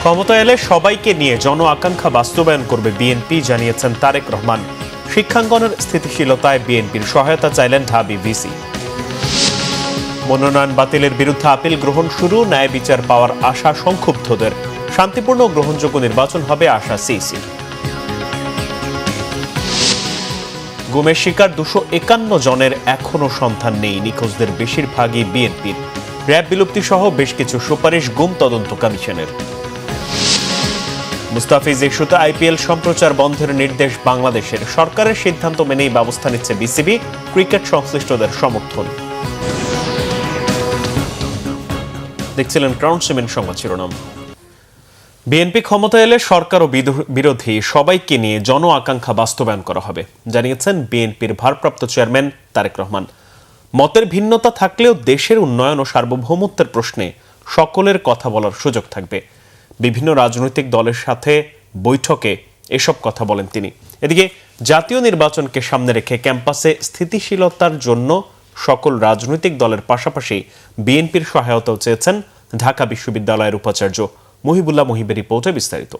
ক্ষমতা এলে সবাইকে নিয়ে জন আকাঙ্ক্ষা বাস্তবায়ন করবে বিএনপি, জানিয়েছেন তারেক রহমান। শিক্ষাঙ্গনের স্থিতিশীলতায় বিএনপির সহায়তা চাইলেন ঢাবি ভিসি। মনোনয়ন বাতিলের বিরুদ্ধে আপিল গ্রহণ শুরু, ন্যায় বিচার পাওয়ার আশা সংক্ষুব্ধদের। শান্তিপূর্ণ ও গ্রহণযোগ্য নির্বাচন হবে আশা সিইসি। গুমের শিকার 251 জনের এখনো সন্ধান নেই। নিখোঁজদের বেশিরভাগই বিএনপির। র্যাব বিলুপ্তি সহ বেশ কিছু সুপারিশ গুম তদন্ত কমিশনের। মুস্তাফিজ ইস্যুতে আইপিএল সম্প্রচার বন্ধের নির্দেশ বাংলাদেশের। সরকারের সিদ্ধান্ত মেনেই ব্যবস্থা নিচ্ছে বিসিবি, ক্রিকেট সংশ্লিষ্টদের সমর্থন। দেখছিলেন ক্রাউন সিমেন্ট সংবাদ শিরোনাম। বিএনপি ক্ষমতা এলে সরকার ও বিরোধী সবাইকে নিয়ে জন আকাঙ্ক্ষা বাস্তবায়ন করা হবে, জানিয়েছেন বিএনপির ভারপ্রাপ্ত চেয়ারম্যান তারেক রহমান। মতের ভিন্নতা থাকলেও দেশের উন্নয়ন ও সার্বভৌমত্বের প্রশ্নে সকলের কথা বলার সুযোগ থাকবে। বিভিন্ন রাজনৈতিক দলের সাথে বৈঠকে এসব কথা বলেন তিনি। এদিকে জাতীয় নির্বাচনকে সামনে রেখে ক্যাম্পাসে স্থিতিশীলতার জন্য সকল রাজনৈতিক দলের পাশাপাশি বিএনপির সহায়তাও চেয়েছেন ঢাকা বিশ্ববিদ্যালয়ের উপাচার্য মহিবুল্লাহ মহিবের রিপোর্টে বিস্তারিত।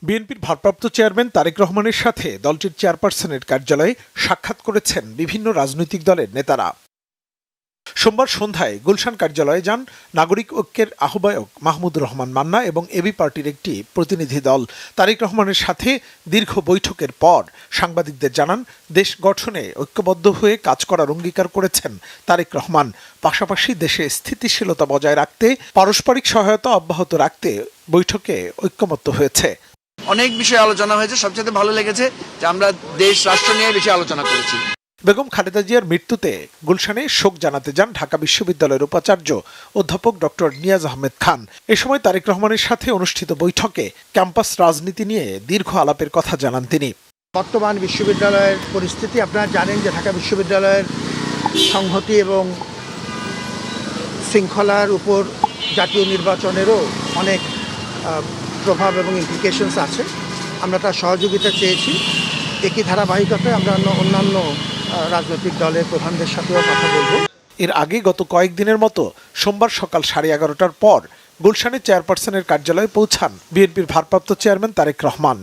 বিএনপির ভারপ্রাপ্ত চেয়ারম্যান তারেক রহমানের সাথে দলটির চেয়ারপারসনের কার্যালয়ে সাক্ষাৎ করেছেন বিভিন্ন রাজনৈতিক দলের নেতারা। সোমবার সন্ধ্যায় গুলশান কার্যালয়ে যান নাগরিক ঐক্যের আহ্বায়ক মাহমুদুর রহমান মান্না এবং এবি পার্টির একটি প্রতিনিধি দল। তারেক রহমানের সাথে দীর্ঘ বৈঠকের পর সাংবাদিকদের জানান, দেশ গঠনে ঐক্যবদ্ধ হয়ে কাজ করার অঙ্গীকার করেছেন তারেক রহমান। পাশাপাশি দেশে স্থিতিশীলতা বজায় রাখতে পারস্পরিক সহায়তা অব্যাহত রাখতে বৈঠকে ঐক্যমত্য হয়েছে। অনেক বিষয়ে আলোচনা হয়েছে। সবচেয়ে ভালো লেগেছে যে আমরা দেশ রাষ্ট্র নিয়ে বেশি আলোচনা করেছি। বেগম খালেদা জিয়ার মৃত্যুতে গুলশানে শোক জানাতে যান ঢাকা বিশ্ববিদ্যালয়ের উপাচার্য অধ্যাপক ডক্টর নিয়াজ আহমেদ খান। এ সময় তারেক রহমানের সাথে অনুষ্ঠিত বৈঠকে ক্যাম্পাস রাজনীতি নিয়ে দীর্ঘ আলাপের কথা জানান তিনি। বর্তমান বিশ্ববিদ্যালয়ের পরিস্থিতি আপনারা জানেন যে ঢাকা বিশ্ববিদ্যালয়ের সংহতি এবং শৃঙ্খলার উপর জাতীয় নির্বাচনেরও অনেক প্রভাব এবং ইমপ্লিকেশনস আছে। আমরা তার সহযোগিতা চেয়েছি। একই ধারাবাহিকতায় আমরা অন্যান্য রাজনৈতিক দলের প্রধানদের সাথেও কথা বলব। এর আগে গত কয়েকদিনের মতো সোমবার সকাল 11:30টার পর গুলশানে চেয়ারপারসনের কার্যালয়ে পৌঁছান বিএনপির ভারপ্রাপ্ত চেয়ারম্যান তারেক রহমান।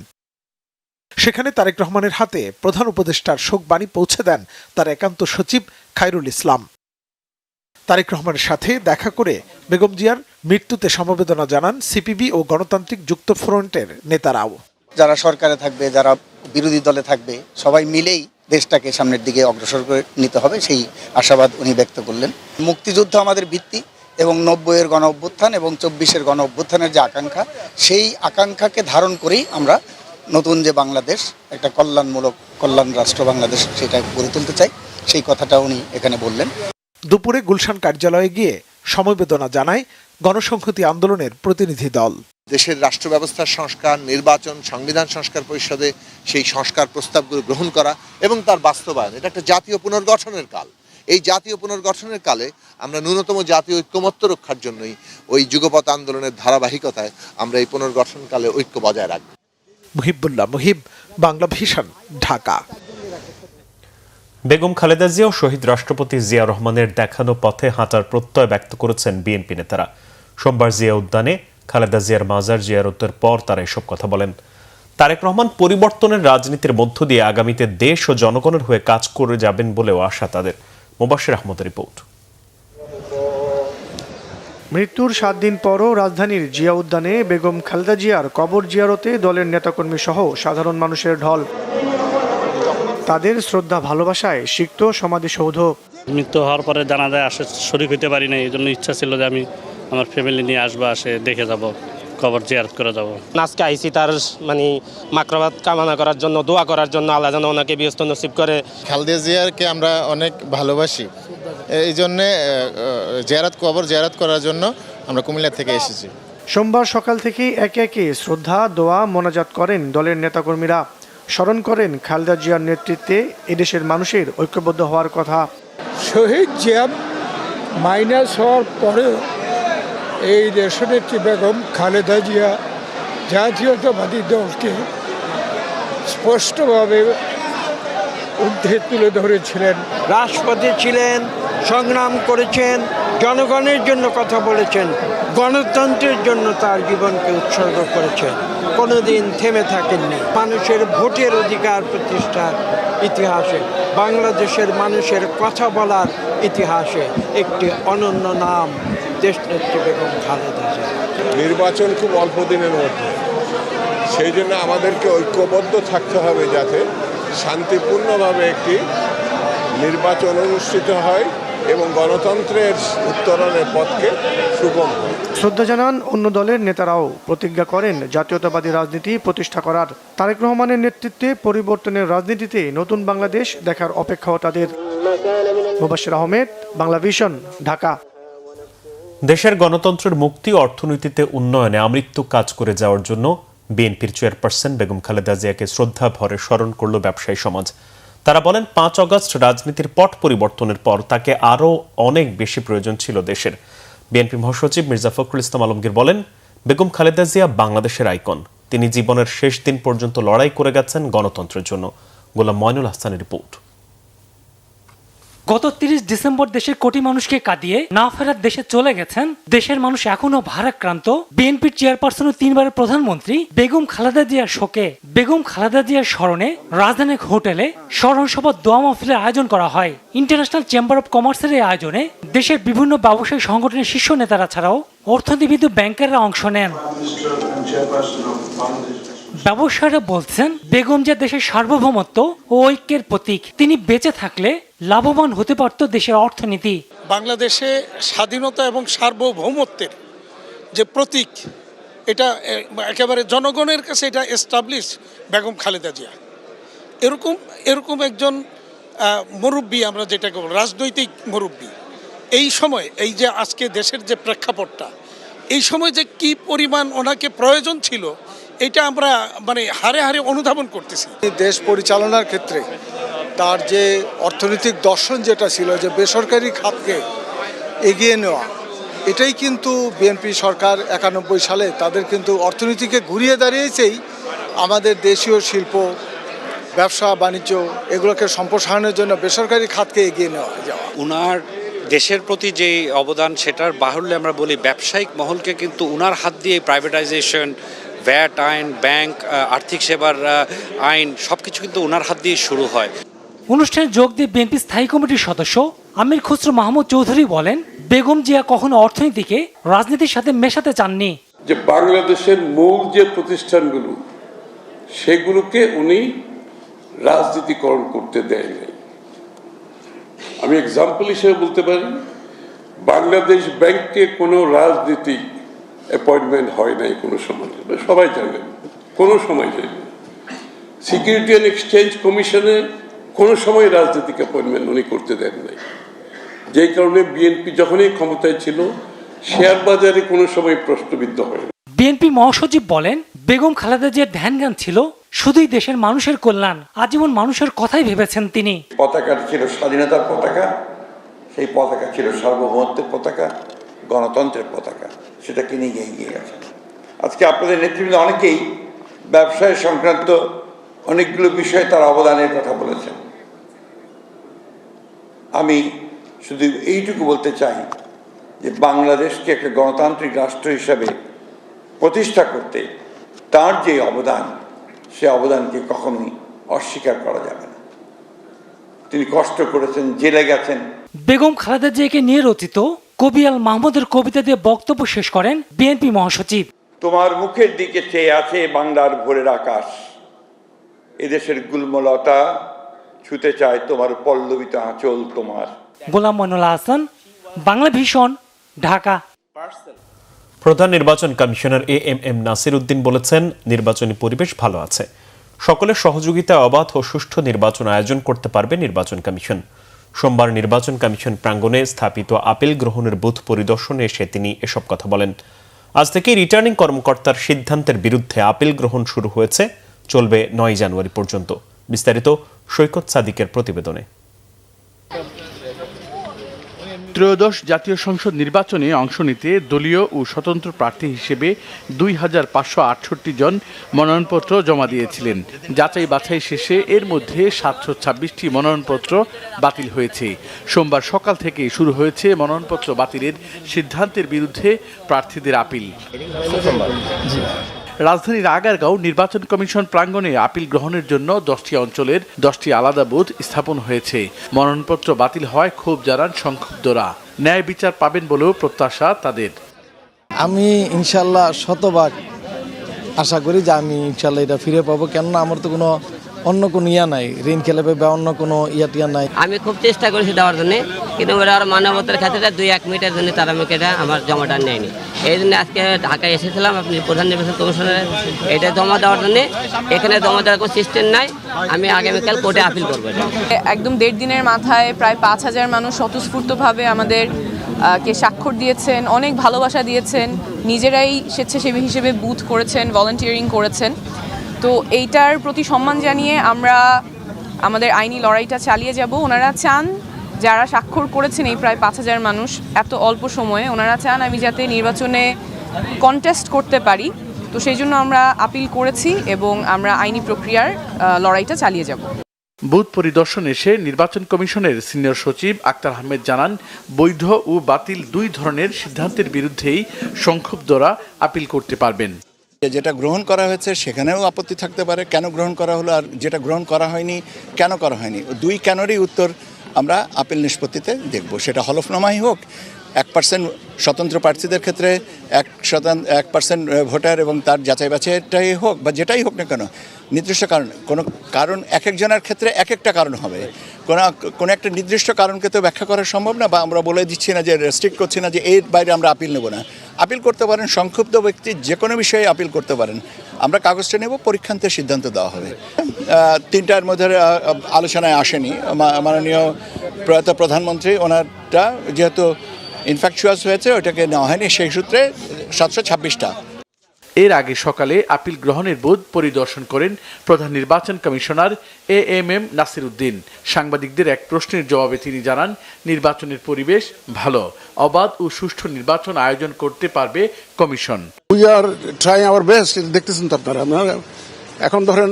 সেখানে তারেক রহমানের হাতে প্রধান উপদেষ্টার শোকবাণী পৌঁছে দেন তার একান্ত সচিব খায়রুল ইসলাম। তারেক রহমানের সাথে দেখা করে বেগম জিয়ার মৃত্যুতে সমবেদনা জানান সিপিবি ও গণতান্ত্রিক যুক্তফ্রন্টের নেতারাও। যারা সরকারে থাকবে, যারা বিরোধী দলে থাকবে, সবাই মিলেই দেশটাকে সামনের দিকে অগ্রসর করে নিতে হবে, সেই আশাবাদ উনি ব্যক্ত করলেন। মুক্তিযুদ্ধ আমাদের ভিত্তি এবং 90-এর গণ অভ্যুত্থান এবং 24-এর গণ অভ্যুত্থানের যে আকাঙ্ক্ষা, সেই আকাঙ্ক্ষাকে ধারণ করেই আমরা নতুন যে বাংলাদেশ, একটা কল্যাণ রাষ্ট্র বাংলাদেশ, সেটা গড়ে তুলতে চাই। সেই কথাটা উনি এখানে বললেন। দুপুরে গুলশান কার্যালয়ে গিয়ে সমবেদনা জানায় গণসংহতি আন্দোলনের প্রতিনিধি দল। দেশের রাষ্ট্র ব্যবস্থার সংস্কার, নির্বাচন, সংবিধান সংস্কার পরিষদে সেই সংস্কার প্রস্তাবগুলো গ্রহণ করা এবং তার বাস্তবায়ন, এটা একটা জাতীয় পুনর্গঠনের কাল। এই জাতীয় পুনর্গঠনের কালে আমরা ন্যূনতম জাতীয় ঐক্যমত্য রক্ষার জন্যই ওই যুগপৎ আন্দোলনের ধারাবাহিকতায় আমরা এই পুনর্গঠন কালে ঐক্য বজায় রাখব। মুহিবুল্লাহ মুহিব, বাংলা ভিশন, ঢাকা। বেগম খালেদা জিয়া ও শহীদ রাষ্ট্রপতি জিয়া রহমানের দেখানো পথে হাঁটার প্রত্যয় ব্যক্ত করেছেন বিএনপি নেতারা। সোমবার জিয়া উদ্যানে খালেদা জিয়ার মাজার জিয়ারতের পর তারা এসব কথা বলেন। তারেক রহমান পরিবর্তনের রাজনীতির মধ্য দিয়ে আগামীতে দেশ ও জনগণের হয়ে কাজ করে যাবেন বলেও আশা তাদের। মোবাশ্বের আহমদের রিপোর্ট। মৃত্যুর 7 দিন পরও রাজধানীর জিয়া উদ্যানে বেগম খালেদা জিয়ার কবর জিয়ারতে দলের নেতাকর্মী সহ সাধারণ মানুষের ঢল। তাদের শ্রদ্ধা ভালোবাসায় সিক্ত সমাধিসৌধ। মৃত্যু হওয়ার পরে জানাজায় আসে শরীক হইতে পারি না, এই জন্য ইচ্ছা ছিল যে আমি আমার ফ্যামিলি নিয়ে আসবো, আসে দেখে যাব, কবর জিয়ারত করে যাব। আজকে আইসি তার মাকরাবাত কামনা করার জন্য, দোয়া করার জন্য, আল্লাহ যেন ওনাকে ব্যস্ত নসিব করে। খালেদা জিয়ারকে আমরা অনেক ভালোবাসি, এই জন্যে কবর জিয়ারত করার জন্য আমরা কুমিল্লা থেকে এসেছি। সোমবার সকাল থেকেই একে একে শ্রদ্ধা, দোয়া, মোনাজাত করেন দলের নেতাকর্মীরা। স্মরণ করেন খালেদা জিয়ার নেতৃত্বে এদেশের মানুষের ঐক্যবদ্ধ হওয়ার কথা। শহীদ জিয়া মাইনাস হওয়ার পরেও এই দেশনেত্রী বেগম খালেদা জিয়া জাতীয়তাবাদী দলকে স্পষ্টভাবে ঊর্ধ্বে তুলে ধরেছিলেন। রাষ্ট্রপতি ছিলেন, সংগ্রাম করেছেন, জনগণের জন্য কথা বলেছেন, গণতন্ত্রের জন্য তার জীবনকে উৎসর্গ করেছেন, কোনোদিন থেমে থাকেননি। মানুষের ভোটের অধিকার প্রতিষ্ঠার ইতিহাসে, বাংলাদেশের মানুষের কথা বলার ইতিহাসে একটি অনন্য নাম দেশনেত্রী বেগম খালেদা জিয়া। নির্বাচন খুব অল্প দিনের মধ্যে, সেই জন্য আমাদেরকে ঐক্যবদ্ধ থাকতে হবে যাতে শান্তিপূর্ণভাবে একটি নির্বাচন অনুষ্ঠিত হয় এবং গণতন্ত্রের উত্তরণের পথকে সুগম হয়। শ্রদ্ধা জানান অন্য দলের নেতারাও, প্রতিজ্ঞা করেন জাতীয়তাবাদী রাজনীতি প্রতিষ্ঠা করার। তারেক রহমানের নেতৃত্বে পরিবর্তনের রাজনীতিতে নতুন বাংলাদেশ দেখার অপেক্ষাও তাদের। মুবাশশির আহমেদ, বাংলা ভিশন, ঢাকা। দেশের গণতন্ত্রের মুক্তি ও অর্থনীতিতে উন্নয়নে আমৃত্যু কাজ করে যাওয়ার জন্য বিএনপির চেয়ারপারসন বেগম খালেদা জিয়াকে শ্রদ্ধা ভরে স্মরণ করল ব্যবসায়ী সমাজ। তারা বলেন 5 অগস্ট রাজনীতির পট পরিবর্তনের পর তাকে আরও অনেক বেশি প্রয়োজন ছিল দেশের। বিএনপি মহাসচিব মির্জা ফখরুল ইসলাম আলমগীর বলেন, বেগম খালেদা জিয়া বাংলাদেশের আইকন। তিনি জীবনের শেষ দিন পর্যন্ত লড়াই করে গেছেন গণতন্ত্রের জন্য। গোলাম ময়নুল হাসানের রিপোর্ট। গত 30 ডিসেম্বর দেশের কোটি মানুষকে কাঁদিয়ে না ফেরার দেশে চলে গেছেন দেশের মানুষ এখনো ভারাক্রান্ত বিএনপির চেয়ারপারসন ও 3বারের প্রধানমন্ত্রী বেগম খালেদা জিয়ার শোকে বেগম খালেদা জিয়ার স্মরণে রাজধানীর হোটেলে স্মরণসভা দোয়া মাহফিলের আয়োজন করা হয়। ইন্টারন্যাশনাল চেম্বার অব কমার্সের এই আয়োজনে দেশের বিভিন্ন ব্যবসায়ী সংগঠনের শীর্ষ নেতারা ছাড়াও অর্থনীতিবিদ ও ব্যাংকাররা অংশ নেন। ব্যবসায়ীরা বলছেন, বেগম জিয়া দেশের সার্বভৌমত্ব ও ঐক্যের প্রতীক। তিনি বেঁচে থাকলে লাভবান হতে পারত দেশের অর্থনীতি। বাংলাদেশে স্বাধীনতা এবং সার্বভৌমত্বের যে প্রতীক, এটা একেবারে জনগণের কাছে এটা এস্টাবলিশ বেগম খালেদা জিয়া। এরকম একজন মুরব্বী, আমরা যেটাকে বলি রাজনৈতিক মুরব্বী, এই সময় এই যে আজকে দেশের যে প্রেক্ষাপটটা, এই সময় যে কি পরিমাণ ওনাকে প্রয়োজন ছিল, এটা আমরা হারে হারে অনুধাবন করতেছি। দেশ পরিচালনার ক্ষেত্রে তার যে অর্থনৈতিক দর্শন যেটা ছিল, যে বেসরকারি খাতকে এগিয়ে নেওয়া, এটাই কিন্তু বিএনপি সরকার 91 সালে তাদের কিন্তু অর্থনীতিকে ঘুরিয়ে দাঁড়িয়েছেই আমাদের দেশীয় শিল্প, ব্যবসা বাণিজ্য এগুলোকে সম্প্রসারণের জন্য বেসরকারি খাতকে এগিয়ে নেওয়া যাওয়া। উনার দেশের প্রতি যে অবদান, সেটার বাহুল্যে আমরা বলি ব্যবসায়িক মহলকে কিন্তু উনার হাত দিয়ে প্রাইভেটাইজেশন, ভ্যাট আইন, ব্যাংক, আর্থিক সেবার আইন সবকিছু কিন্তু উনার হাত দিয়ে শুরু হয়। অনুষ্ঠানে যোগ দিয়ে বিএনপি স্থায়ী কমিটির সদস্য আমির খুসরো মাহমুদ চৌধুরী বলেন, বেগম জিয়া কখনো অর্থনীতিকে রাজনীতির সাথে মেশাতে চাননি। যে বাংলাদেশের মূল যে প্রতিষ্ঠানগুলো, সেগুলোকে উনি রাজনীতিকরণ করতে দেয় নাই। আমি এক্সাম্পল হিসেবে বলতে পারি, বাংলাদেশ ব্যাংকে কোনো রাজনীতিক অ্যাপয়েন্টমেন্ট হয় নাই কোনো সময়, সবাই জানেন, কোনো সময় যায়নি। সিকিউরিটি অ্যান্ড এক্সচেঞ্জ কমিশনে কোনো সময় রাজনৈতিক অ্যাপয়েন্টমেন্ট উনি করতে দেন নাই। যেই কারণে বিএনপি যখনই ক্ষমতায় ছিল, শেয়ার বাজারে কোনো সময় প্রশ্নবিদ্ধ হয় না। বিএনপি মহাসচিব বলেন, বেগম খালেদা জিয়ার ধ্যান জ্ঞান ছিল শুধুই দেশের মানুষের কল্যাণ। আজীবন মানুষের কথাই ভেবেছেন তিনি। পতাকাটা ছিল স্বাধীনতার পতাকা, সেই পতাকা ছিল সার্বভৌমত্বের পতাকা, গণতন্ত্রের পতাকা, সেটাকে নিয়ে এগিয়ে গেছেন। আজকে আপনাদের নেতৃবৃন্দ অনেকেই ব্যবসায় সংক্রান্ত অনেকগুলো বিষয়ে তার অবদানের কথা বলেছেন। আমি শুধু এইটুকু বলতে চাই যে বাংলাদেশকে একটা গণতান্ত্রিক রাষ্ট্র হিসাবে প্রতিষ্ঠা করতে তার যে অবদান, সে অবদানকে কখনোই অস্বীকার করা যাবে না। তিনি কষ্ট করেছেন, জেলে গেছেন। বেগম খালেদা জিয়াকে নিয়ে রচিত কবি আল মাহমুদের কবিতা দিয়ে বক্তব্য শেষ করেন বিএনপি মহাসচিব। তোমার মুখের দিকে চেয়ে আছে বাংলার ভোরের আকাশ, এদেশের গুল্মলতা ছুতে চায় তোমার পল্লবিত আঁচল তোমার। গোলাম ময়নুল হাসান, বাংলা ভিশন, ঢাকা। প্রধান নির্বাচন কমিশনার এএমএম নাসির উদ্দিন বলেছেন, নির্বাচনী পরিবেশ ভালো আছে। সকলের সহযোগিতায় অবাধ ও সুষ্ঠু নির্বাচন আয়োজন করতে পারবে নির্বাচন কমিশন। সোমবার নির্বাচন কমিশন প্রাঙ্গণে স্থাপিত আপিল গ্রহণের বুথ পরিদর্শনে এসে তিনি এসব কথা বলেন। আজ থেকে রিটার্নিং কর্মকর্তার সিদ্ধান্তের বিরুদ্ধে আপিল গ্রহণ শুরু হয়েছে, চলবে 9 জানুয়ারি পর্যন্ত। বিস্তারিত সৈকত সাদিকের প্রতিবেদনে। ত্রয়োদশ জাতীয় সংসদ নির্বাচনে অংশ নিতে দলীয় ও স্বতন্ত্র প্রার্থী হিসেবে 2568 জন মনোনয়নপত্র জমা দিয়েছিলেন। যাচাই বাছাই শেষে এর মধ্যে 726টি মনোনয়নপত্র বাতিল হয়েছে। সোমবার সকাল থেকে শুরু হয়েছে মনোনয়নপত্র বাতিলের সিদ্ধান্তের বিরুদ্ধে প্রার্থীদের আপিল। রাজধানীর আগারগাঁও নির্বাচন কমিশন প্রাঙ্গণে আপিল গ্রহণের জন্য 10টি অঞ্চলের 10টি আলাদা বুথ স্থাপন হয়েছে। মনোনয়নপত্র বাতিল হওয়ায় ক্ষোভ জানান সংক্ষুব্ধরা। ন্যায় বিচার পাবেন বলেও প্রত্যাশা তাদের। আমি ইনশাল্লাহ শতভাগ আশা করি যে আমি ইনশাল্লাহ এটা ফিরে পাবো, কেননা আমার তো অন্য কোনো ইয়া নাই, ঋণ খেলাপে বা অন্য কোনো টিয়া নাই। আমি খুব চেষ্টা করেছি দেওয়ার জন্য, কিন্তু ওরা আর মানবতার ক্ষেত্রে 2-1 মিনিটের জন্য তারা আমাকে আমার জমাটা নেয়নি। এই জন্য আজকে ঢাকায় এসেছিলাম আপনি প্রধান নির্বাচন কমিশনের এটা জমা দেওয়ার জন্য। এখানে জমা দেওয়ার কোনো সিস্টেম নাই। আমি আগামীকাল কোর্টে আপিল করবো। একদম 1.5 দিনের মাথায় প্রায় 5000 মানুষ স্বতঃস্ফূর্তভাবে আমাদের কে স্বাক্ষর দিয়েছেন, অনেক ভালোবাসা দিয়েছেন, নিজেরাই স্বেচ্ছাসেবী হিসেবে বুথ করেছেন, ভলান্টিয়ারিং করেছেন। তো এইটার প্রতি সম্মান জানিয়ে আমরা আমাদের আইনি লড়াইটা চালিয়ে যাব। ওনারা চান, যারা স্বাক্ষর করেছেন এই প্রায় 5000 মানুষ এত অল্প সময়ে, ওনারা চান আমি যাতে নির্বাচনে কন্টেস্ট করতে পারি। তো সেই জন্য আমরা আপিল করেছি এবং আমরা আইনি প্রক্রিয়ার লড়াইটা চালিয়ে যাব। বুথ পরিদর্শন এসে নির্বাচন কমিশনের সিনিয়র সচিব আক্তার আহমেদ জানান, বৈধ ও বাতিল দুই ধরনের সিদ্ধান্তের বিরুদ্ধেই সংক্ষুব্ধরা আপিল করতে পারবেন। যেটা গ্রহণ করা হয়েছে সেখানেও আপত্তি থাকতে পারে, কেন গ্রহণ করা হলো, আর যেটা গ্রহণ করা হয়নি কেন করা হয়নি, দুই কেনরই উত্তর আমরা আপিল নিষ্পত্তিতে দেখব। সেটা হলফনামাই হোক, 1% স্বতন্ত্র প্রার্থীদের ক্ষেত্রে 1% ভোটার এবং তার যাচাই বাছাইটাই হোক বা যেটাই হোক না কেন, নির্দিষ্ট কারণ এক একজনের ক্ষেত্রে এক একটা কারণ হবে। কোনো একটা নির্দিষ্ট কারণকে তো ব্যাখ্যা করা সম্ভব না, বা আমরা বলে দিচ্ছি না যে রেস্ট্রিক্ট করছি না যে এর বাইরে আমরা আপিল নেব না। আপিল করতে পারেন, সংক্ষুব্ধ ব্যক্তি যে কোনো বিষয়ে আপিল করতে পারেন। আমরা কাগজটা নেব, পরীক্ষান্তের সিদ্ধান্ত দেওয়া হবে। 3টার মধ্যে আলোচনায় আসেনি। মাননীয় প্রয়াত প্রধানমন্ত্রী ওনারটা যেহেতু ইনফ্যাকচুয়াস হয়েছে ওইটাকে নেওয়া হয়নি, সেই সূত্রে 726টা। এর আগে সকালে আপিল গ্রহণের বুথ পরিদর্শন করেন প্রধান নির্বাচন কমিশনার AMM নাসির উদ্দিন। সাংবাদিকদের এক প্রশ্নের জবাবে তিনি জানান, নির্বাচনের পরিবেশ ভালো, অবাধ ও সুষ্ঠু নির্বাচন আয়োজন করতে পারবে commission. We are trying our best. দেখতেছেন তো আপনারা, এখন ধরেন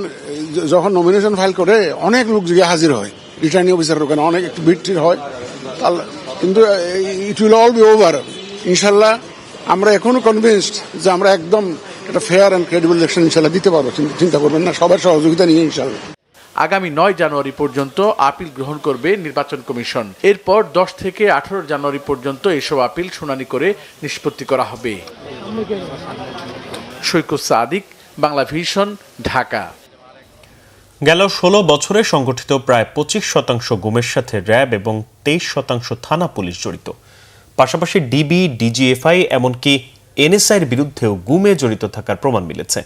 যখন নমিনেশন ফাইল করে অনেক লোক গিয়ে হাজির হয়, রিটার্নিং অফিসারের ওখানে অনেক একটু ভিড় হয়, কিন্তু it will all be over ইনশাল্লাহ। আমরা এখনো কনভিন্সড যে আমরা একদম একটা ফেয়ার অ্যান্ড ক্রেডিবল ইলেকশন ইনশাল্লাহ দিতে পারবো। চিন্তা করবেন না, সবার সহযোগিতা নিয়ে ইনশাল্লাহ। আগামী 9 জানুয়ারি পর্যন্ত আপিল গ্রহণ করবে নির্বাচন কমিশন। এরপর 10 থেকে 18 জানুয়ারি পর্যন্ত এসব আপিল শুনানি করে নিষ্পত্তি করা হবে। সৈকত সাদিক, বাংলা ভিশন, ঢাকা। গেল 16 বছরে সংগঠিত প্রায় 25% গুমের সাথে র্যাব এবং 23% থানা পুলিশ জড়িত। পাশাপাশি ডিবি, ডিজিএফআই এমনকি NSIর বিরুদ্ধেও গুমে জড়িত থাকার প্রমাণ মিলেছে।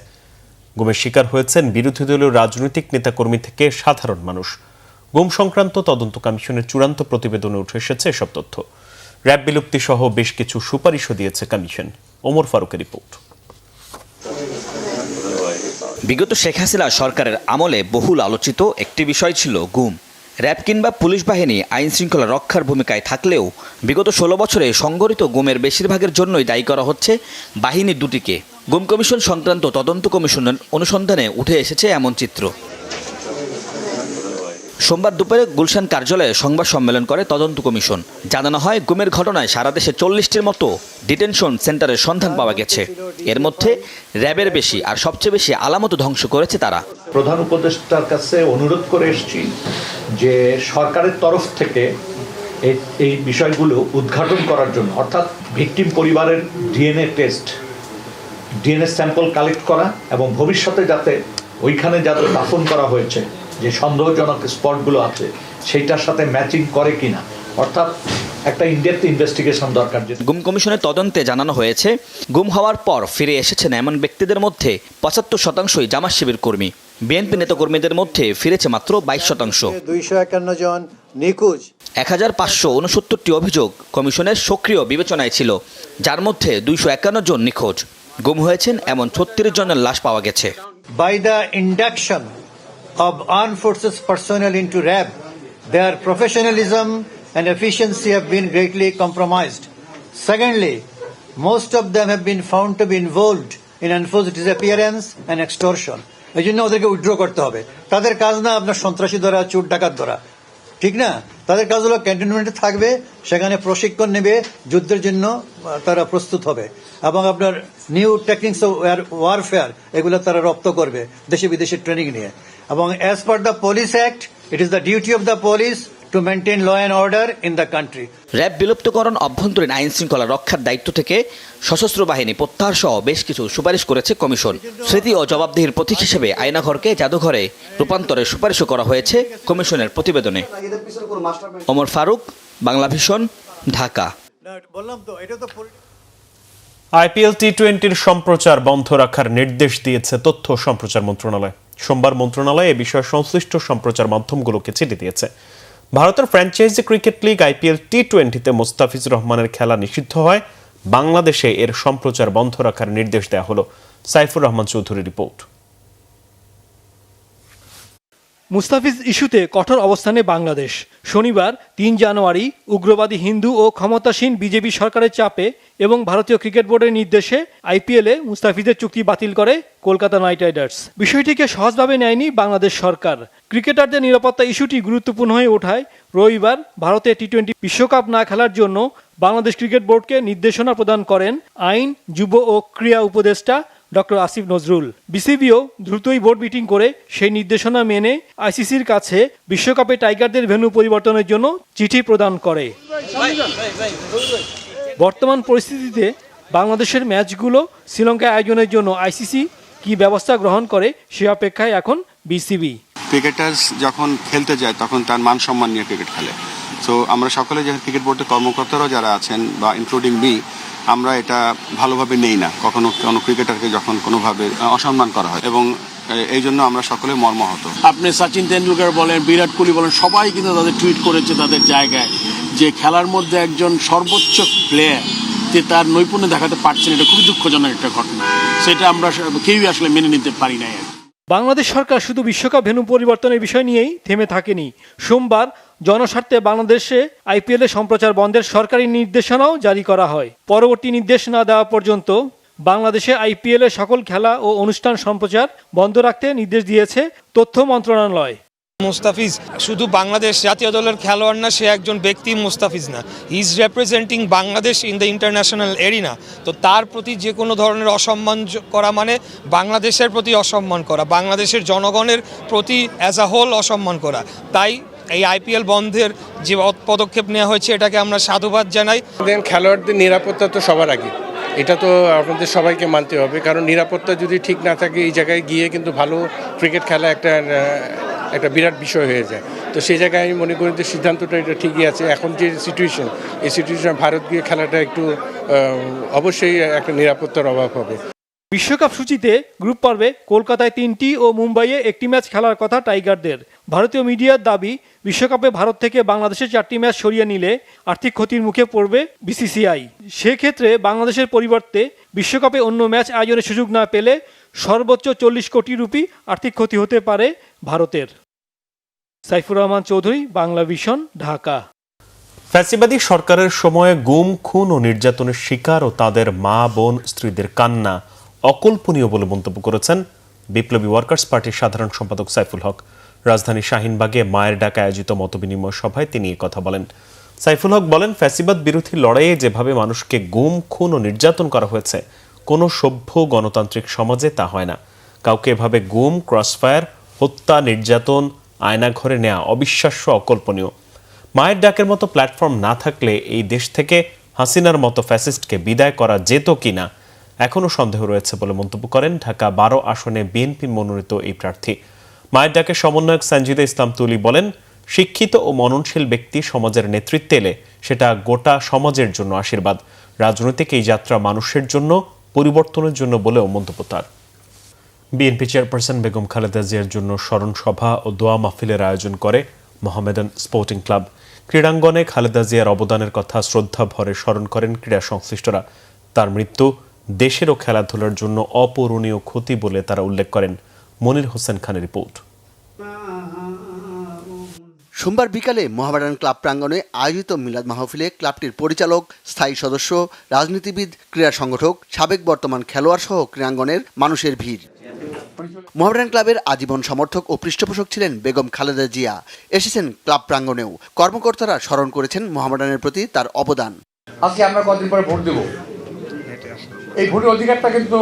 গুমের শিকার হয়েছেন বিরোধী দলীয় রাজনৈতিক নেতাকর্মী থেকে সাধারণ মানুষ। গুম সংক্রান্ত তদন্ত কমিশনের চূড়ান্ত প্রতিবেদনে উঠে এসেছে এসব তথ্য। র্যাব বিলুপ্তি সহ বেশ কিছু সুপারিশও দিয়েছে কমিশন। ওমর ফারুকের রিপোর্ট। বিগত শেখ হাসিনা সরকারের আমলে বহুল আলোচিত একটি বিষয় ছিল গুম। র্যাব কিংবা পুলিশ বাহিনী আইন শৃঙ্খলা রক্ষার ভূমিকায় থাকলেও বিগত 16 বছরে সংঘটিত গুমের বেশিরভাগের জন্যই দায়ী করা হচ্ছে বাহিনী দুটিকে। গুম কমিশন সংক্রান্ত তদন্ত কমিশনের অনুসন্ধানে উঠে এসেছে এমন চিত্র। সোমবার দুপুরে গুলশান কার্যালয়ে সংবাদ সম্মেলন করে তদন্ত কমিশন। জানানো হয়, গুমের ঘটনায় সারা দেশে 40টির মতো ডিটেনশন সেন্টারের সন্ধান পাওয়া গেছে। এর মধ্যে র্যাবের বেশি আর সবচেয়ে বেশি আলামত ধ্বংস করেছে তারা। প্রধান উপদেষ্টার কাছে অনুরোধ করে এসেছি যে সরকারের তরফ থেকে এই বিষয়গুলো উদ্ঘাটন করার জন্য, অর্থাৎ ভিকটিম পরিবারের ডিএনএ স্যাম্পল কালেক্ট করা এবং ভবিষ্যতে যাতে ওইখানে যাতে দাফন করা হয়েছে যে সন্দেহজনক স্পটগুলো আছে সেইটার সাথে ম্যাচিং করে কিনা, অর্থাৎ একটা ইনডেপথ ইনভেস্টিগেশন দরকার। গুম কমিশনের তদন্তে জানানো হয়েছে, গুম হওয়ার পর ফিরে এসেছেন এমন ব্যক্তিদের মধ্যে 75%ই জামাত শিবির কর্মী। বিএনপি নেতাকর্মীদের মধ্যে ফিরেছে মাত্র 22%। 251 জন নিখোঁজ। 1569টি অভিযোগ কমিশনের সক্রিয় বিবেচনায় ছিল, যার মধ্যে 251 জন নিখোঁজ। গুম হয়েছেন এমন 36 জনের লাশ পাওয়া গেছে। By the induction of armed forces personnel into RAB, their professionalism and efficiency have been greatly compromised. Secondly, most of them have been found to be involved in enforced disappearance and extortion. এই জন্য ওদেরকে withdraw করতে হবে। তাদের কাজ না আপনার সন্ত্রাসী ধরা, চোর ডাকাত ধরা, ঠিক না? তাদের কাজ হলো ক্যান্টনমেন্টে থাকবে, সেখানে প্রশিক্ষণ নেবে, যুদ্ধের জন্য তারা প্রস্তুত হবে এবং আপনার নিউ টেকনিক্স অফ ওয়ারফেয়ার এগুলো তারা রপ্ত করবে দেশে বিদেশে ট্রেনিং নিয়ে। এবং as per the police act, it is the duty of the police to maintain law and order in the country. RAB বিলুপ্তকরণ, অভ্যন্তরীণ আইন শৃঙ্খলা রক্ষার দায়িত্ব থেকে সশস্ত্র বাহিনী প্রত্যাহার সহ বেশ কিছু সুপারিশ করেছে কমিশন। স্মৃতি ও জবাবদিহির প্রতীক হিসেবে আয়নাঘরকে জাদুঘরে রূপান্তরের সুপারিশও করা হয়েছে কমিশনের প্রতিবেদনে। ওমর ফারুক, বাংলা ভিশন, ঢাকা। আইপিএল টি-20 সম্প্রচার বন্ধ রাখার নির্দেশ দিয়েছে তথ্য ও সম্প্রচার মন্ত্রণালয়। সোমবার মন্ত্রণালয় এ বিষয়ে সংশ্লিষ্ট সম্প্রচার মাধ্যমগুলোকে চিঠি দিয়েছে। ভারতের ফ্র্যাঞ্চাইজি ক্রিকেট লিগ আইপিএল টি-20-তে মোস্তাফিজুর রহমানের খেলা নিষিদ্ধ হয়, বাংলাদেশে এর সম্প্রচার বন্ধ রাখার নির্দেশ দেওয়া হলো। সাইফুর রহমান চৌধুরীর রিপোর্ট। মুস্তাফিজ ইস্যুতে কঠোর অবস্থানে বাংলাদেশ। শনিবার 3 জানুয়ারি উগ্রবাদী হিন্দু ও ক্ষমতাসীন বিজেপি সরকারের চাপে এবং ভারতীয় ক্রিকেট বোর্ডের নির্দেশে আইপিএলে মুস্তাফিজের চুক্তি বাতিল করে কলকাতা নাইট রাইডার্স। বিষয়টিকে সহজভাবে নেয়নি বাংলাদেশ সরকার। ক্রিকেটারদের নিরাপত্তা ইস্যুটি গুরুত্বপূর্ণ হয়ে ওঠায় রবিবার ভারতে টি-20 বিশ্বকাপ না খেলার জন্য বাংলাদেশ ক্রিকেট বোর্ডকে নির্দেশনা প্রদান করেন আইন, যুব ও ক্রীড়া উপদেষ্টা ডক্টর আসিফ নজরুল। বিসিবিও দ্রুতই বোর্ড মিটিং করে সেই নির্দেশনা মেনে আইসিসির কাছে বিশ্বকাপে টাইগারদের ভেন্যু পরিবর্তনের জন্য চিঠি প্রদান করে। বর্তমান পরিস্থিতিতে বাংলাদেশের ম্যাচগুলো শ্রীলঙ্কায় আয়োজনের জন্য আইসিসি কি ব্যবস্থা গ্রহণ করে সে অপেক্ষায় এখন বিসিবি। ক্রিকেটার্স যখন খেলতে যায় তখন তার মান সম্মান নিয়ে ক্রিকেট খেলে। সো আমরা সকলে যখন ক্রিকেট বোর্ডের কর্মকর্তারাও যারা আছেন বা ইনক্লুডিং মি, আমরা এটা ভালোভাবে নেই না কখনো কোনো ক্রিকেটারকে যখন কোনোভাবে অসম্মান করা হয়, এবং এই জন্য আমরা সকলে মর্মাহত। আপনি সচিন তেন্ডুলকার বলেন, বিরাট কোহলি বলেন, সবাই কিন্তু তাদের টুইট করেছে তাদের জায়গায় যে খেলার মধ্যে একজন সর্বোচ্চ প্লেয়ার যে তার নৈপুণ্য দেখাতে পারছেন, এটা খুবই দুঃখজনক একটা ঘটনা। সেটা আমরা কেউই আসলে মেনে নিতে পারি না। বাংলাদেশ সরকার শুধু বিশ্বকাপ ভেন্যু পরিবর্তনের বিষয় নিয়েই থেমে থাকেনি। সোমবার জনস্বার্থে বাংলাদেশে আইপিএল সম্প্রচার বন্ধের সরকারি নির্দেশনাও জারি করা হয়। পরবর্তী নির্দেশ না দেওয়া পর্যন্ত বাংলাদেশে আইপিএল সকল খেলা ও অনুষ্ঠান সম্প্রচার বন্ধ রাখতে নির্দেশ দিয়েছে তথ্য মন্ত্রণালয়। মুস্তাফিজ শুধু বাংলাদেশ জাতীয় দলের খেলোয়াড় না, সে একজন ব্যক্তি মুস্তাফিজ না, he is representing Bangladesh in the international arena. তো তার প্রতি যে কোনো ধরনের অসম্মান করা মানে বাংলাদেশের প্রতি অসম্মান করা, বাংলাদেশের জনগণের প্রতি অ্যাজ আ হোল অসম্মান করা। তাই এই আইপিএল বন্ধের যে পদক্ষেপ নেওয়া হয়েছে এটাকে আমরা সাধুবাদ জানাই। খেলোয়াড়দের নিরাপত্তা তো সবার আগে, এটা তো আপনাদের সবাইকে মানতে হবে, কারণ নিরাপত্তা যদি ঠিক না থাকে এই জায়গায় গিয়ে কিন্তু ভালো ক্রিকেট খেলা একটা বিরাট বিষয় হয়ে যায়। তো সেই জায়গায় আমি মনে করি যে সিদ্ধান্তটা এটা ঠিকই আছে। এখন যে সিচুয়েশন, এই সিচুয়েশন ভারত গিয়ে খেলাটা একটু অবশ্যই একটা নিরাপত্তার অভাব হবে। বিশ্বকাপ সূচিতে গ্রুপ পর্বে কলকাতায় 3টি ও মুম্বাইয়ে 1টি ম্যাচ খেলার কথা টাইগারদের। ভারতীয় মিডিয়ার দাবি, বিশ্বকাপে ভারত থেকে বাংলাদেশের 4টি ম্যাচ সরিয়ে নিলে আর্থিক ক্ষতির মুখে পড়বে বিসিসিআই। সেক্ষেত্রে বাংলাদেশের পরিবর্তে বিশ্বকাপে অন্য ম্যাচ আয়োজনের সুযোগ না পেলে সর্বোচ্চ 40 কোটি রুপি আর্থিক ক্ষতি হতে পারে ভারতের। সাইফুর রহমান চৌধুরী, বাংলা ভিশন, ঢাকা। ফ্যাসিবাদী সরকারের সময়ে গুম, খুন ও নির্যাতনের শিকার ও তাদের মা, বোন, স্ত্রীদের কান্না অকল্পনীয় বলে মন্তব্য করেছেন বিপ্লবী ওয়ার্কার্স পার্টির সাধারণ সম্পাদক সাইফুল হক। রাজধানী শাহিনবাগে মায়ের ডাকে আয়োজিত মতবিনিময় সভায় তিনি কথা বলেন। সাইফুল হক বলেন, ফ্যাসিবাদ বিরোধী লড়াইয়ে যেভাবে মানুষকে গুম, খুন ও নির্যাতন করা হয়েছে, কোনো সভ্য গণতান্ত্রিক সমাজে তা হয় না। কাউকে এভাবে গুম, ক্রসফায়ার, হত্যা, নির্যাতন, আয়নাঘরে নেওয়া অবিশ্বাস্য, অকল্পনীয়। মায়ের ডাকের মতো প্ল্যাটফর্ম না থাকলে এই দেশ থেকে হাসিনার মতো ফ্যাসিস্টকে বিদায় করা যেত কিনা এখনও সন্দেহ রয়েছে বলে মন্তব্য করেন ঢাকা 12 আসনে বিএনপি মনোনীত এই প্রার্থী। মায়ের ডাকে সমন্বয়ক সঞ্জিদা ইসলাম তুলি বলেন, শিক্ষিত ও মননশীল ব্যক্তি সমাজের নেতৃত্বে এলে সেটা গোটা সমাজের জন্য আশীর্বাদ। রাজনৈতিক এই যাত্রা মানুষের জন্য, পরিবর্তনের জন্য বলেও মন্তব্য তার। বিএনপি চেয়ারপারসন বেগম খালেদা জিয়ার জন্য স্মরণ সভা ও দোয়া মাহফিলের আয়োজন করে মোহামেডান স্পোর্টিং ক্লাব। ক্রীড়াঙ্গনে খালেদা জিয়ার অবদানের কথা শ্রদ্ধা ভরে স্মরণ করেন ক্রীড়া সংশ্লিষ্টরা। তার মৃত্যু দেশের ও খেলাধুলার জন্য অপূরণীয় ক্ষতি বলে তারা উল্লেখ করেন। মনির হোসেন খানের রিপোর্ট। সোমবার বিকালে মোহামেডান ক্লাব প্রাঙ্গণে আয়োজিত মিলাদ মাহফিলে ক্লাবটির পরিচালক, স্থায়ী সদস্য, রাজনীতিবিদ, ক্রীড়া সংগঠক, সাবেক বর্তমান খেলোয়াড় সহ ক্রীড়াঙ্গনের মানুষের ভিড়। মোহামেডান ক্লাবের আজীবন সমর্থক ও পৃষ্ঠপোষক ছিলেন বেগম খালেদা জিয়া। এসেছেন ক্লাব প্রাঙ্গণেও। কর্মকর্তারা স্মরণ করেছেন মোহামেডানের প্রতি তার অবদান। আজকে আমরা কতদিন পরে ভোট দেব, এই ভোটের অধিকারটা কিন্তু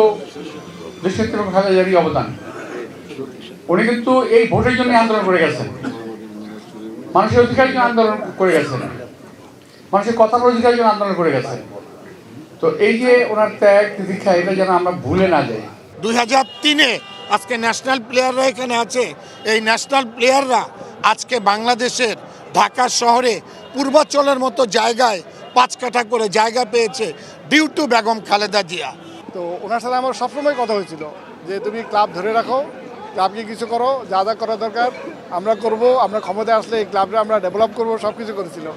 দেশনেত্রী বেগম খালেদা জিয়ারই অবদান। উনি কিন্তু এই ভোটের জন্য আন্দোলন করে গেছেন, মানুষের অধিকারের জন্য আন্দোলন করে গেছেন, মানুষের কথার অধিকারের জন্য আন্দোলন করে গেছেন। তো এই যে ওনার ত্যাগ দীক্ষা, এটা যেন আমরা ভুলে না যাই। 2003-এ আজকে ন্যাশনাল প্লেয়াররা এখানে আছে। এই ন্যাশনাল প্লেয়াররা আজকে বাংলাদেশের ঢাকা শহরে পূর্বাঞ্চলের মতো জায়গায় 5 কাঠা করে জায়গা পেয়েছে ডিউ টু বেগম খালেদা জিয়া। তো ওনার সাথে আমার সবসময় কথা হয়েছিল যে তুমি ক্লাব ধরে রাখো, ক্লাবকে কিছু করো, যা যা করা দরকার আমরা করব, আমরা ক্ষমতায় আসলে এই ক্লাবটা আমরা ডেভেলপ করব, সব কিছু করেছিল।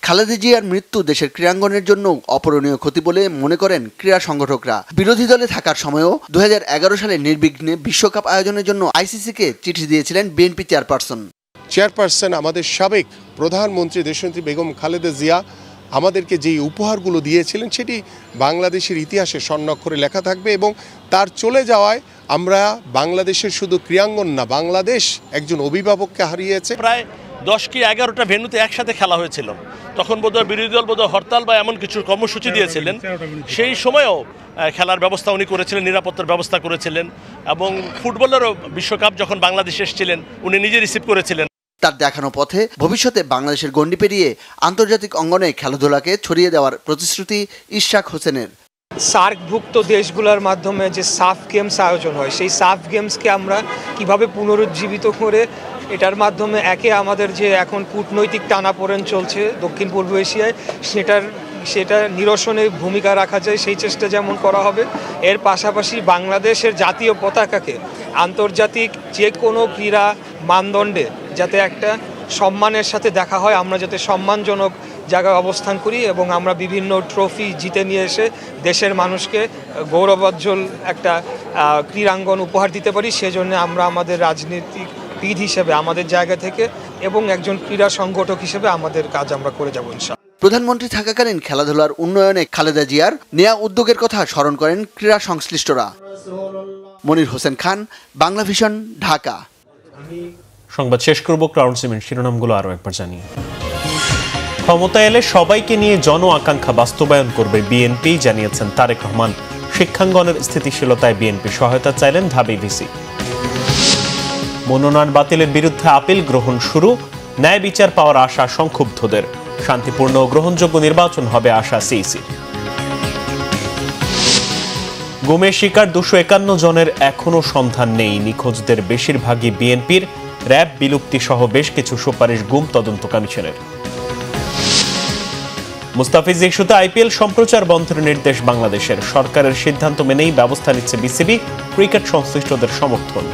খালেদা জিয়ার মৃত্যু দেশের ক্রীড়াঙ্গনের জন্য অপূরণীয় ক্ষতি বলে মনে করেন ক্রীড়া সংগঠকরা। বিরোধী দলে থাকার সময়ও 2011 সালে নির্বিঘ্নে বিশ্বকাপ আয়োজনের জন্য আইসিসিকে চিঠি দিয়েছিলেন বিএনপি চেয়ারপারসন আমাদের সাবেক প্রধানমন্ত্রী দেশনেত্রী বেগম খালেদা জিয়া আমাদেরকে যেই উপহারগুলো দিয়েছিলেন সেটি বাংলাদেশের ইতিহাসে স্বর্ণাক্ষরে লেখা থাকবে এবং তার চলে যাওয়ায় আমরা বাংলাদেশের শুধু ক্রীড়াঙ্গন না, বাংলাদেশ একজন অভিভাবককে হারিয়েছে। প্রায় 10 কি 11টা ভেন্যুতে একসাথে খেলা হয়েছিল। তখন বোধহয় বিরোধী দল বোধহয় হরতাল বা এমন কিছু কর্মসূচি দিয়েছিলেন। সেই সময়েও খেলার ব্যবস্থা উনি করেছিলেন, নিরাপত্তার ব্যবস্থা করেছিলেন এবং ফুটবলেরও বিশ্বকাপ যখন বাংলাদেশে এসেছিলেন উনি নিজে রিসিভ করেছিলেন। তার দেখানো পথে ভবিষ্যতে বাংলাদেশের গণ্ডি পেরিয়ে আন্তর্জাতিক অঙ্গনে খেলাধুলাকে ছড়িয়ে দেওয়ার প্রতিশ্রুতি ইশরাক হোসেনের। সার্কভুক্ত দেশগুলোর মাধ্যমে যে সাফ গেমস আয়োজন হয়, সেই সাফ গেমসকে আমরা কিভাবে পুনরুজ্জীবিত করে এটার মাধ্যমে আমাদের যে এখন কূটনৈতিক টানাপোড়েন চলছে দক্ষিণ পূর্ব এশিয়ায়, সেটা নিরসনে ভূমিকা রাখা যায়, সেই চেষ্টা যেমন করা হবে। এর পাশাপাশি বাংলাদেশের জাতীয় পতাকাকে আন্তর্জাতিক যে কোনো ক্রীড়া মানদণ্ডে যাতে একটা সম্মানের সাথে দেখা হয়, আমরা যাতে সম্মানজনক জায়গায় অবস্থান করি এবং আমরা বিভিন্ন ট্রফি জিতে নিয়ে এসে দেশের মানুষকে গৌরবোজ্জ্বল একটা ক্রীড়াঙ্গন উপহার দিতে পারি, সেজন্য আমরা আমাদের রাজনীতিবিদ হিসেবে আমাদের জায়গা থেকে এবং একজন ক্রীড়া সংগঠক হিসেবে আমাদের কাজ আমরা করে যাব ইনশাআল্লাহ। প্রধানমন্ত্রী থাকাকালীন খেলাধুলার উন্নয়নে খালেদা জিয়ার নেয়া উদ্যোগের কথা স্মরণ করেন ক্রীড়া সংশ্লিষ্টরা। মনির হোসেন খান, বাংলা ভিশন, ঢাকা। সংবাদ শেষ করব ক্রাউন সিমেন্ট শিরোনামগুলো আরো একবার জানিয়ে। ক্ষমতা এলে সবাইকে নিয়ে জন আকাঙ্ক্ষা বাস্তবায়ন করবে বিএনপি, জানিয়েছেন তারেক রহমান। শিক্ষাঙ্গনের স্থিতিশীলতায় বিএনপি সহায়তা চাইলেন ঢাবি ভিসি। মনোনয়ন বাতিলের বিরুদ্ধে আপিল গ্রহণ শুরু, ন্যায় বিচার পাওয়ার আশা সংক্ষুব্ধদের। শান্তিপূর্ণ ও গ্রহণযোগ্য নির্বাচন হবে আশা সিইসি। গুমের শিকার 251 জনের এখনো সন্ধান নেই। নিখোঁজদের বেশিরভাগই বিএনপির। র্যাব বিলুপ্তি সহ বেশ কিছু সুপারিশ গুম তদন্ত কমিশনের। মুস্তাফিজ ইস্যুতে আইপিএল সম্প্রচার বন্ধের নির্দেশ বাংলাদেশের। সরকারের সিদ্ধান্ত মেনেই ব্যবস্থা নিচ্ছে বিসিবি, ক্রিকেট সংশ্লিষ্টদের সমর্থন।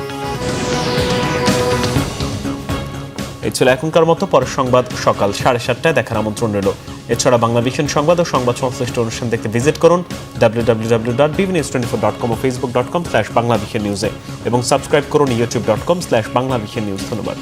এই ছিল এখনকার মতো। পরের সংবাদ সকাল 7:30টায় দেখার আমন্ত্রণ রইল। এছাড়া বাংলা ভিশন সংবাদ ও সংবাদ সংশ্লিষ্ট অনুষ্ঠান দেখতে ভিজিট করুন www.bvnews24.com ও facebook.com/banglavishnnews এবং সাবস্ক্রাইব করুন youtube.com/banglavishnnews। ধন্যবাদ।